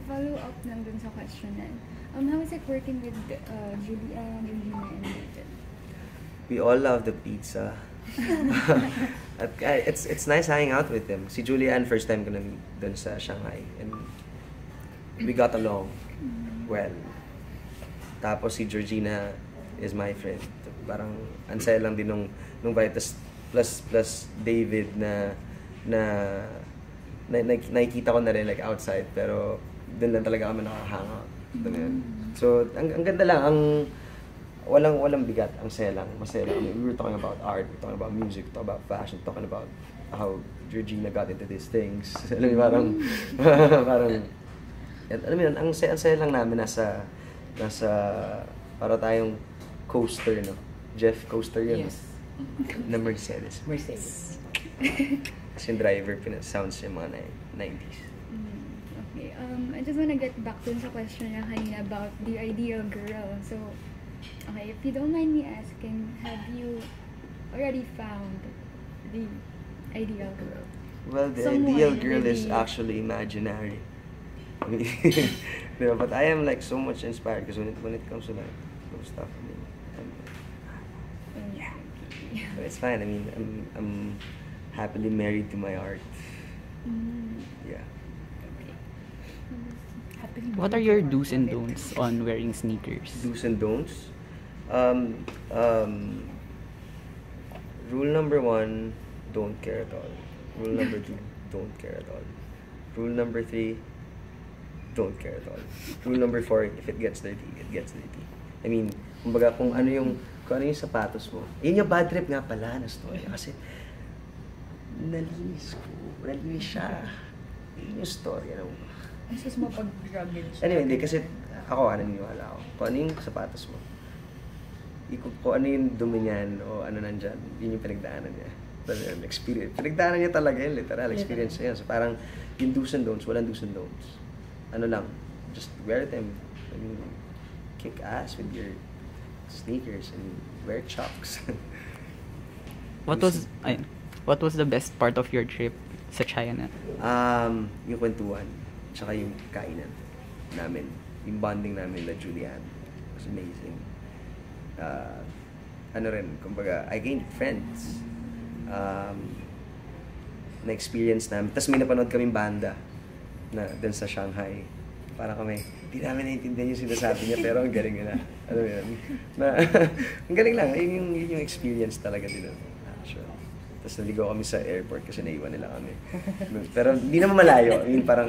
follow-up lang dun sa question na, how is it working with Julian, Regina, and David? We all love the pizza. At it's nice hanging out with them. Si Julian, first time ko na meet dun sa Shanghai. And we got along well. Tapos si Georgina is my friend. Parang ansaya lang din nung vibe. Plus David na nakikita ko na rin like outside. Pero dun lang talaga kami nakahang out. So, ang ganda lang. Walang bigat, ang saya lang, masaya lang. I mean, we were talking about art, we were talking about music, we were talking about fashion, talking about how Georgina got into these things. Alam mo, parang, alam mo yun, ang saya lang namin nasa, para tayong coaster, no? Jeff coaster yun, yes. Na Mercedes. Kasi yung driver, sounds yung mga 90s. Okay, I just wanna get back dun sa question niya kanina about the ideal girl. So, okay, if you don't mind me asking, have you already found the ideal girl? Well, the ideal girl is actually imaginary. But I am like so much inspired because when it comes to like those stuff, I mean, but it's fine. I mean, I'm happily married to my art. Yeah. What are your do's and don'ts on wearing sneakers? Do's and don'ts? Rule number 1, don't care at all. Rule number 2, don't care at all. Rule number 3, don't care at all. Rule number 4, if it gets dirty, it gets dirty. I mean, kumbaga kung ano yung sapatos mo. Yun yung bad trip nga pala na story. Kasi, nalinis siya. Yun yung story. Mas mapag-rugged siya. Anyway, hindi kasi ako, naniniwala ako. Kung ano yung sapatos mo, kung ano yung dumi niyan o ano nandyan, yun yung pinagdaanan niya. Experience. Pinagdaanan niya talaga yun, literal. Experience niya. So parang yung do's and don'ts, walang do's and don'ts. Ano lang, just wear them. I mean, kick ass with your sneakers and wear chucks. What was the best part of your trip sa China? Yung kwentuhan. Tsaka yung kainan namin, yung bonding namin na Julian was amazing. Ano rin, kumbaga, I gained friends. Na-experience namin. Tapos may napanood kaming banda na dun sa Shanghai. Para kami, hindi namin naiintindihan yung sinasabi niya, pero ang galing nila. Alam mo yun? Ang galing lang. Yun yung experience talaga din. Sure. Tapos naligaw kami sa airport kasi naiwan nila kami. Pero hindi naman malayo. I mean, parang,